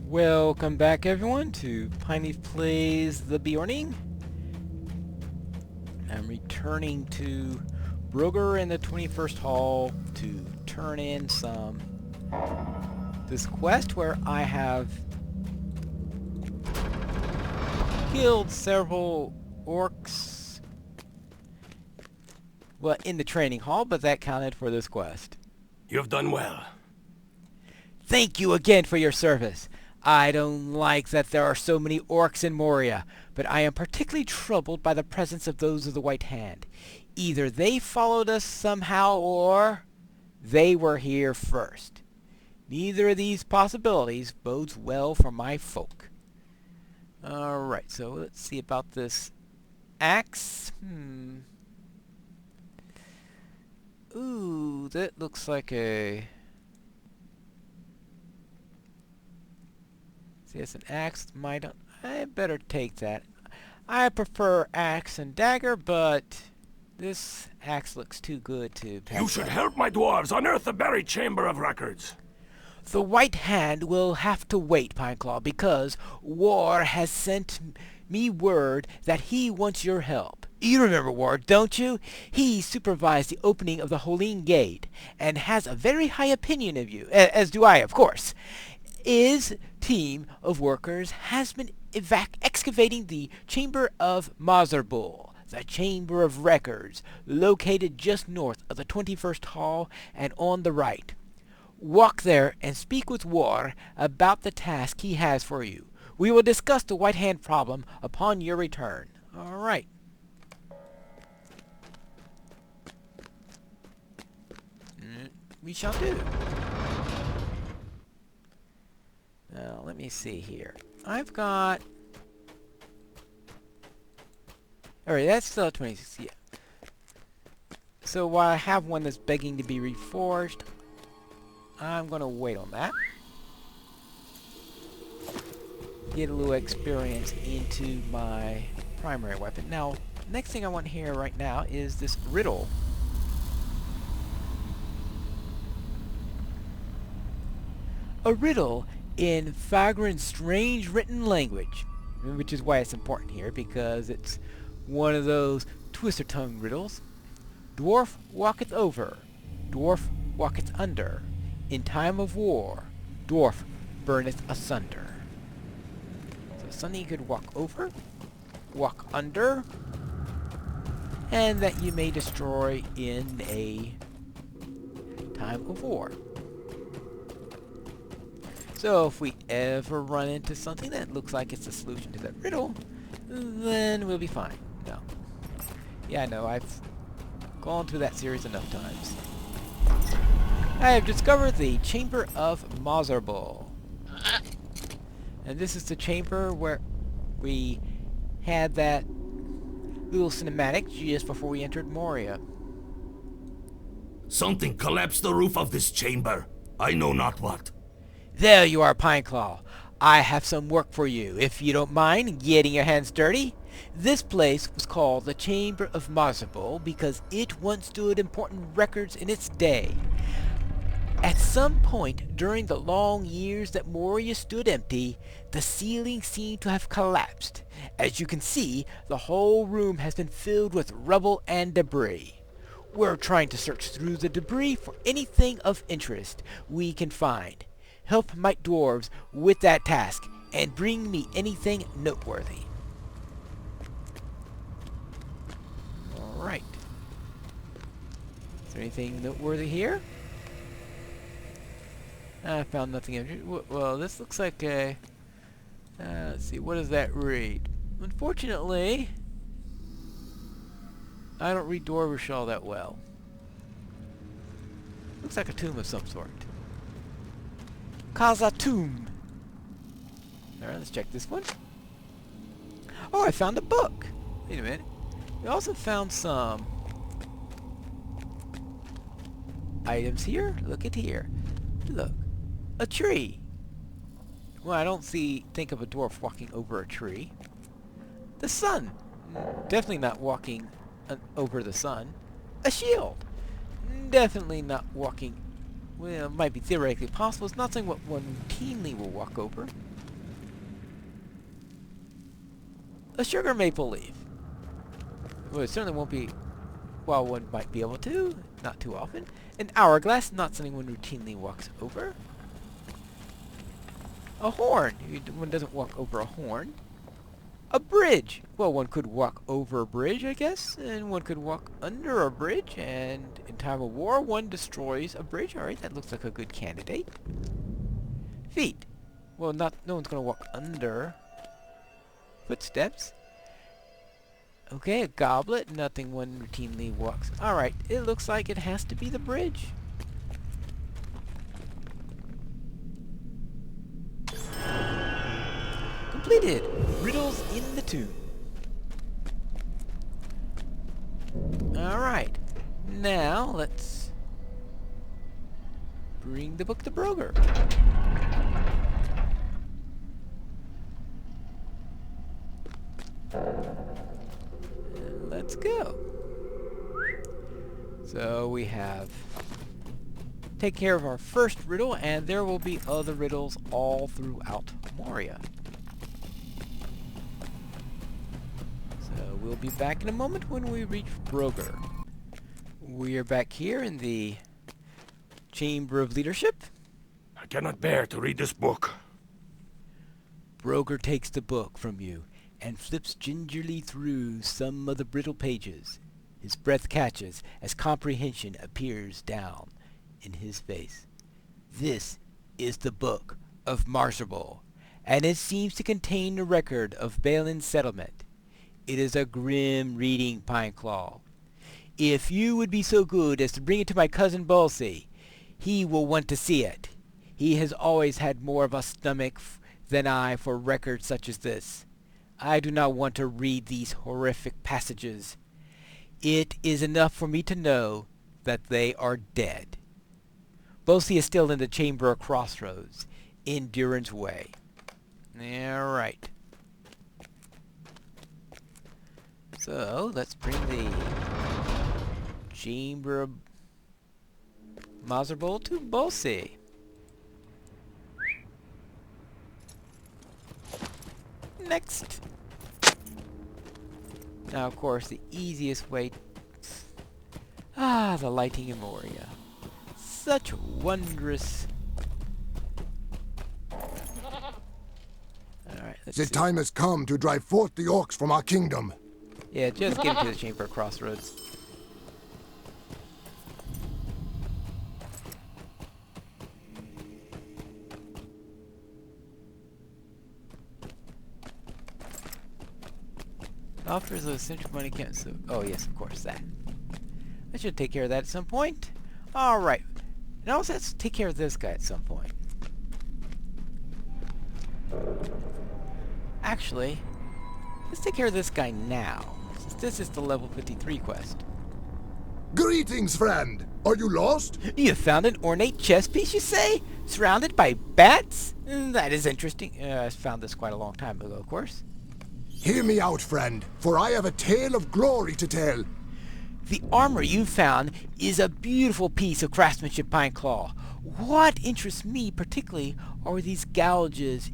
Welcome back everyone to Pineleaf Plays the Beorning. I'm returning to Broger in the 21st Hall to turn in this quest where I have killed several orcs, well, in the training hall, but that counted for this quest. You've done well. Thank you again for your service. I don't like that there are so many orcs in Moria, but I am particularly troubled by the presence of those of the White Hand. Either they followed us somehow, or they were here first. Neither of these possibilities bodes well for my folk. Alright, so let's see about this axe. Ooh, that looks like a... See, it's an axe. I better take that. I prefer axe and dagger, but this axe looks too good to pass. You should help my dwarves unearth the buried chamber of records. The White Hand will have to wait, Pineclaw, because War has sent me word that he wants your help. You remember War, don't you? He supervised the opening of the Holine Gate, and has a very high opinion of you, as do I, of course. His team of workers has been excavating the Chamber of Mazarbul, the Chamber of Records, located just north of the 21st Hall and on the right. Walk there and speak with War about the task he has for you. We will discuss the White Hand problem upon your return. All right. We shall do. Now, let me see here. I've got... Alright, that's still 26, yeah. So while I have one that's begging to be reforged, I'm going to wait on that. Get a little experience into my primary weapon. Now, next thing I want here right now is this riddle. A riddle in Fagrin's strange written language, which is why it's important here, because it's one of those twister-tongue riddles. Dwarf walketh over, dwarf walketh under. In time of war, dwarf burneth asunder. So something you could walk over, walk under, and that you may destroy in a time of war. So if we ever run into something that looks like it's a solution to that riddle, then we'll be fine. No. Yeah, I know, I've gone through that series enough times. I have discovered the Chamber of Mazarbul. And this is the chamber where we had that little cinematic just before we entered Moria. Something collapsed the roof of this chamber. I know not what. There you are, Pineclaw. I have some work for you, if you don't mind getting your hands dirty. This place was called the Chamber of Mazarbul because it once stood important records in its day. At some point during the long years that Moria stood empty, the ceiling seemed to have collapsed. As you can see, the whole room has been filled with rubble and debris. We're trying to search through the debris for anything of interest we can find. Help my dwarves with that task, and bring me anything noteworthy. Alright. Is there anything noteworthy here? I found nothing. Well, this looks like a... let's see, what does that read? Unfortunately, I don't read Dwarvish all that well. Looks like a tomb of some sort. Kazatum. Alright, let's check this one. Oh, I found a book. Wait a minute. We also found some items here. Look at here. Look. A tree. Well, I don't think of a dwarf walking over a tree. The sun. Definitely not walking over the sun. A shield. Definitely not walking... Well, it might be theoretically possible. It's not something what one routinely will walk over. A sugar maple leaf. Well, it certainly won't be... Well, one might be able to. Not too often. An hourglass. Not something one routinely walks over. A horn. One doesn't walk over a horn. A bridge. Well, one could walk over a bridge, I guess. And one could walk under a bridge. And in time of war, one destroys a bridge. Alright, that looks like a good candidate. Feet. Well, no one's going to walk under footsteps. Okay, a goblet. Nothing one routinely walks. Alright, it looks like it has to be the bridge. Completed. Riddles in the tomb. Alright. Now, let's bring the book to Broger. And let's go. So we have take care of our first riddle, and there will be other riddles all throughout Moria. So we'll be back in a moment when we reach Broger. We are back here in the Chamber of Leadership. I cannot bear to read this book. Broger takes the book from you and flips gingerly through some of the brittle pages. His breath catches as comprehension appears down in his face. This is the Book of Marshable, and it seems to contain the record of Balin's settlement. It is a grim reading, Pineclaw. If you would be so good as to bring it to my cousin Bulsey, he will want to see it. He has always had more of a stomach than I for records such as this. I do not want to read these horrific passages. It is enough for me to know that they are dead. Bulsey is still in the Chamber of Crossroads, in Durin's Way. Alright. So, let's bring the Chamber of Miserable to Bulsey. Next. Now, of course, the easiest way... the lighting in Moria. Such wondrous... Alright, let's The see. time has come to drive forth the orcs from our kingdom. Yeah, just get into the Chamber of Crossroads. Offers a central money count. So, oh yes, of course, that. I should take care of that at some point. Alright. And also let's take care of this guy at some point. Actually, let's take care of this guy now, since this is the level 53 quest. Greetings, friend. Are you lost? You found an ornate chess piece, you say? Surrounded by bats? That is interesting. I found this quite a long time ago, of course. Hear me out, friend, for I have a tale of glory to tell. The armor you found is a beautiful piece of craftsmanship, Pineclaw. What interests me particularly are these gouges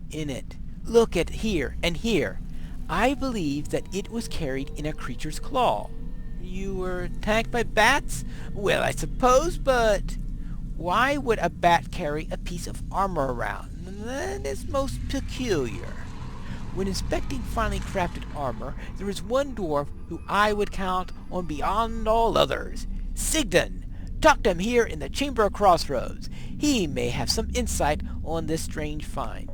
in it. Look at here and here. I believe that it was carried in a creature's claw. You were attacked by bats? Well, I suppose, but why would a bat carry a piece of armor around? That is most peculiar. When inspecting finely crafted armor, there is one dwarf who I would count on beyond all others. Sigdon! Talk to him here in the Chamber of Crossroads. He may have some insight on this strange find.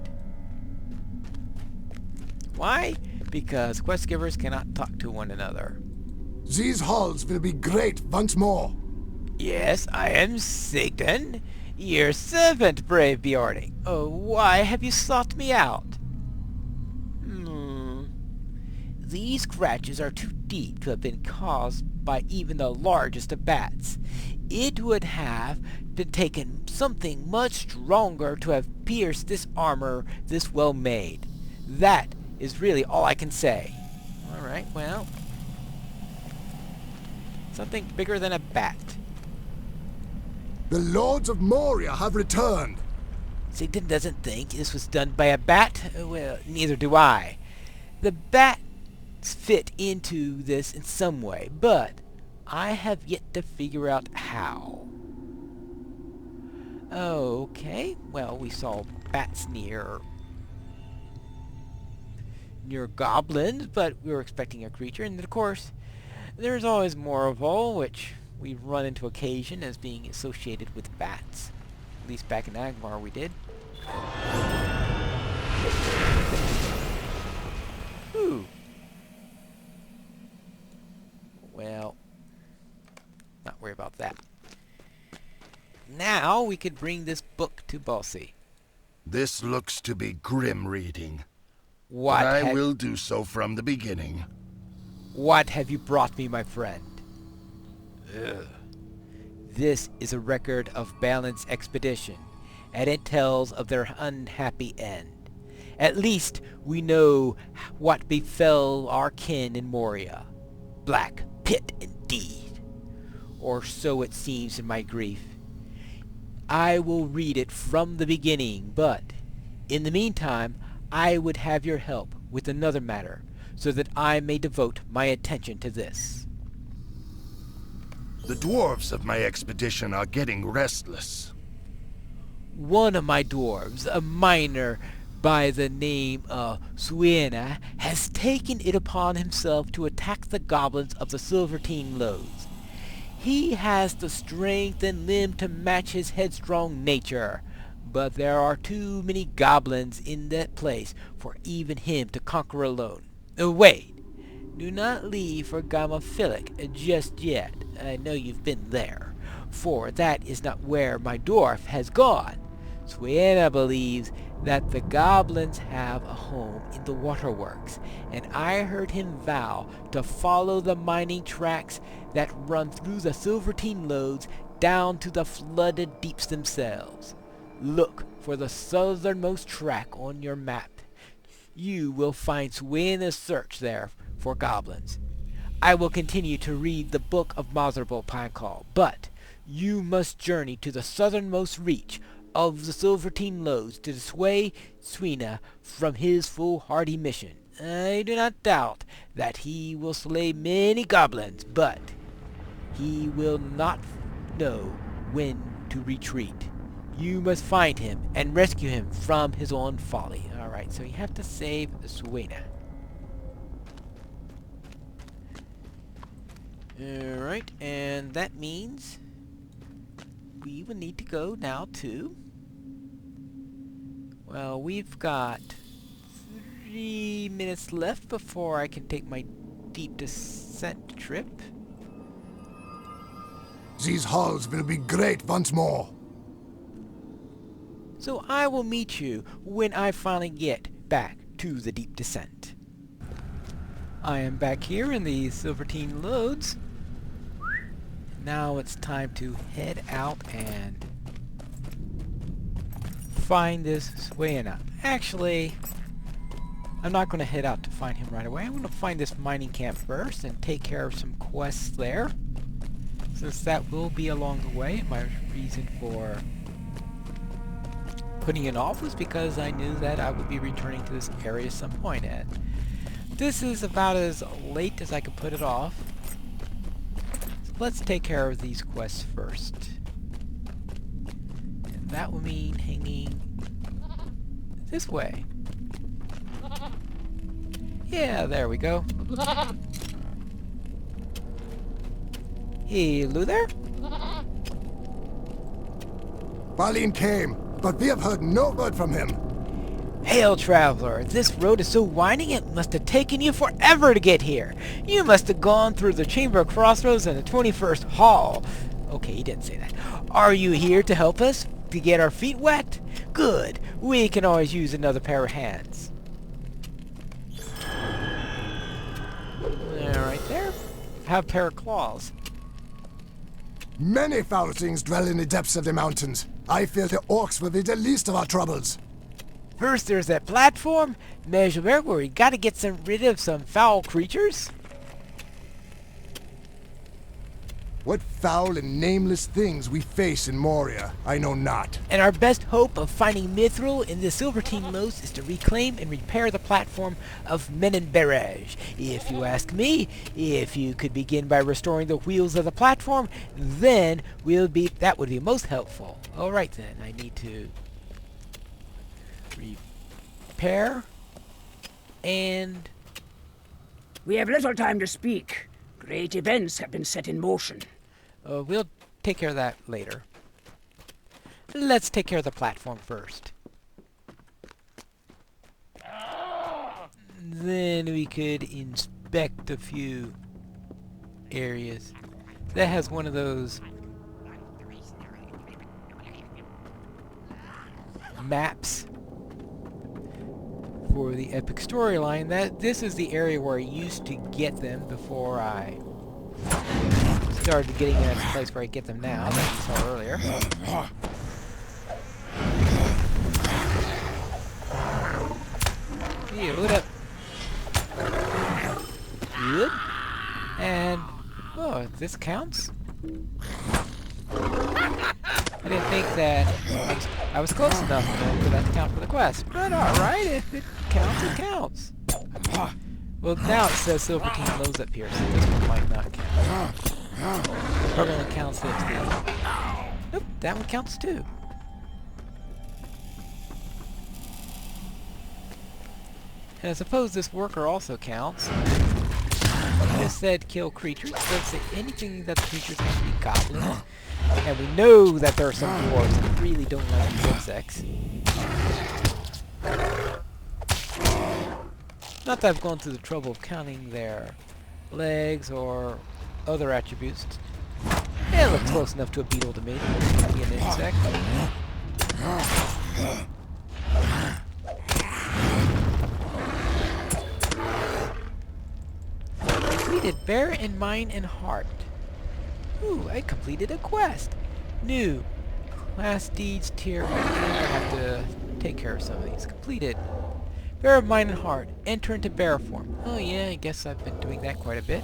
Why? Because quest givers cannot talk to one another. These halls will be great once more. Yes, I am Sigdon, your servant, brave Beorning. Oh, why have you sought me out? These scratches are too deep to have been caused by even the largest of bats. It would have been taken something much stronger to have pierced this armor this well made. That is really all I can say. Alright, well... something bigger than a bat. The Lords of Moria have returned. Sigdon doesn't think this was done by a bat. Well, neither do I. The bat fit into this in some way, but I have yet to figure out how. Okay, well, we saw bats near goblins, but we were expecting a creature, and of course, there's always Morrival, which we run into occasion as being associated with bats. At least back in Agmar we did. Ooh. Well, not worry about that. Now we could bring this book to Bossy. This looks to be grim reading. What But I will do so from the beginning. What have you brought me, my friend? Ugh. This is a record of Balin's expedition, and it tells of their unhappy end. At least we know what befell our kin in Moria. Black pit indeed. Or so it seems in my grief. I will read it from the beginning, but in the meantime, I would have your help with another matter, so that I may devote my attention to this. The dwarves of my expedition are getting restless. One of my dwarves, a miner by the name of Suena, has taken it upon himself to attack the goblins of the Silvertine Lodes. He has the strength and limb to match his headstrong nature, but there are too many goblins in that place for even him to conquer alone. Wait, do not leave for Gamophilic just yet. I know you've been there, for that is not where my dwarf has gone. Suena believes that the goblins have a home in the waterworks, and I heard him vow to follow the mining tracks that run through the Silvertine Lodes down to the flooded deeps themselves. Look for the southernmost track on your map. You will find Suena's search there for goblins. I will continue to read the Book of Miserable Pineclaw, but you must journey to the southernmost reach of the Silvertine Lodes to dissuade Suena from his foolhardy mission. I do not doubt that he will slay many goblins, but he will not know when to retreat. You must find him and rescue him from his own folly. Alright, so you have to save Suena. Alright, and that means we will need to go now to... Well, we've got 3 minutes left before I can take my deep descent trip. These halls will be great once more. So I will meet you when I finally get back to the deep descent. I am back here in the Silvertine Lodes. Now it's time to head out and find this Suena. Actually, I'm not going to head out to find him right away. I'm going to find this mining camp first and take care of some quests there, since that will be along the way. My reason for putting it off was because I knew that I would be returning to this area at some point, and this is about as late as I could put it off. So let's take care of these quests first. And that will mean hanging this way. Yeah, there we go. Hello there? Balin came, but we have heard no word from him. Hail, traveler. This road is so winding it must have taken you forever to get here. You must have gone through the Chamber Crossroads and the 21st Hall. Okay, he didn't say that. Are you here to help us to get our feet wet? Good. We can always use another pair of hands. Right there. Have a pair of claws. Many foul things dwell in the depths of the mountains. I fear the orcs will be the least of our troubles. First, there's that platform, measure where we gotta get rid of some foul creatures. What foul and nameless things we face in Moria, I know not. And our best hope of finding Mithril in the Silvertine Lodes is to reclaim and repair the platform of Menenbereg. If you ask me, if you could begin by restoring the wheels of the platform, then that would be most helpful. Alright then, I need to repair and... We have little time to speak. Great events have been set in motion. We'll take care of that later. Let's take care of the platform first. Then we could inspect a few areas. That has one of those maps for the epic storyline. This is the area where I used to get them before I started getting them at the place where I get them now, that you saw earlier. Hey, load up. Good. And, oh, this counts? I didn't think that I was close enough for that to count for the quest. But alright, if it counts, it counts. Well, now it says Silvertine Lodes up here, so this one might not count. Probably only counts it to the... Nope, that one counts too. And I suppose this worker also counts. It just said kill creatures. It doesn't say anything that the creatures have to be goblins. And we know that there are some dwarves that really don't like these insects. Not that I've gone through the trouble of counting their legs or other attributes. It looks close enough to a beetle to me. Be an insect. Completed Bear in Mind and Heart. Ooh, I completed a quest. New. Class deeds tier 1. I have to take care of some of these. Completed. Bear of Mind and Heart. Enter into bear form. Oh yeah, I guess I've been doing that quite a bit.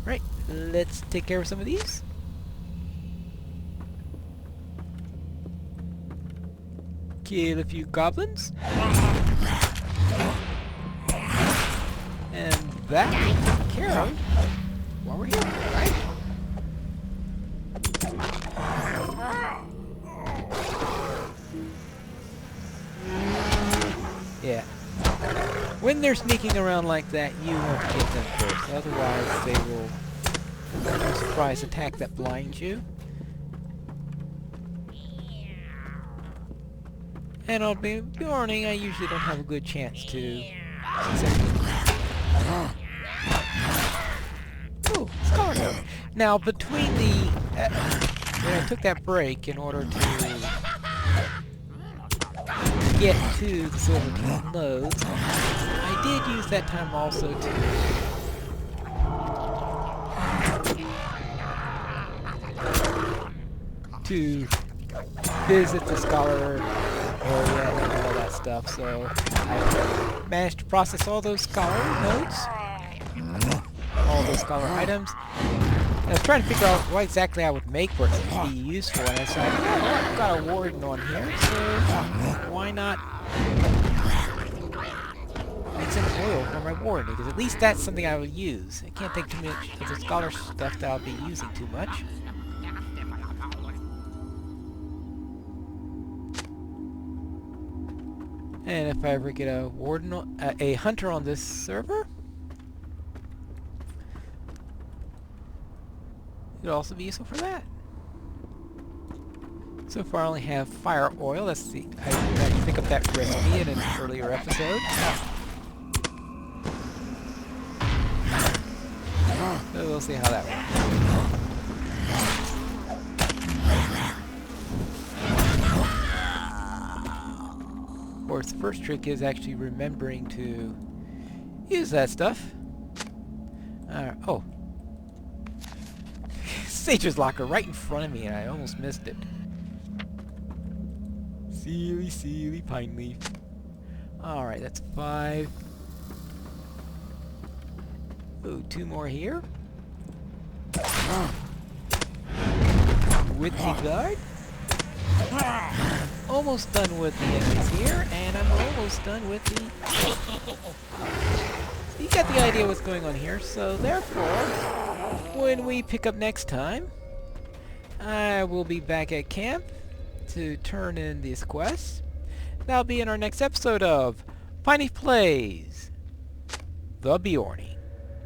Right, let's take care of some of these. Kill a few goblins. And that we'll take care of while we're here, right? Yeah. When they're sneaking around like that, you want to get them first. Otherwise, they will do a surprise attack that blinds you. And on Beorning, I usually don't have a good chance to successfully. Ooh, Scholar Note. Now, between the... when I took that break in order to get to the Silvertine Lodes, I did use that time also to visit the Scholar area and all that stuff, so I managed to process all those Scholar Notes, all those Scholar items. I was trying to figure out what exactly I would make for it to be useful, and I decided, oh, I've got a warden on here, so why not make some oil for my warden, because at least that's something I would use. I can't think too much of the Scholar stuff that I'll be using too much. And if I ever get a warden, a hunter on this server, it'll also be useful for that. So far I only have fire oil. Let's see. I had to pick up that recipe in an earlier episode. So we'll see how that works. Of course, the first trick is actually remembering to use that stuff. Oh. Sage's locker right in front of me, and I almost missed it. Silly, silly Pineleaf. Alright, that's 5. Ooh, 2 more here. With the guard. Almost done with the enemies here, and I'm almost done with the... You got the idea what's going on here, so therefore, when we pick up next time, I will be back at camp to turn in these quests. That'll be in our next episode of Pineleaf Plays The Beorning.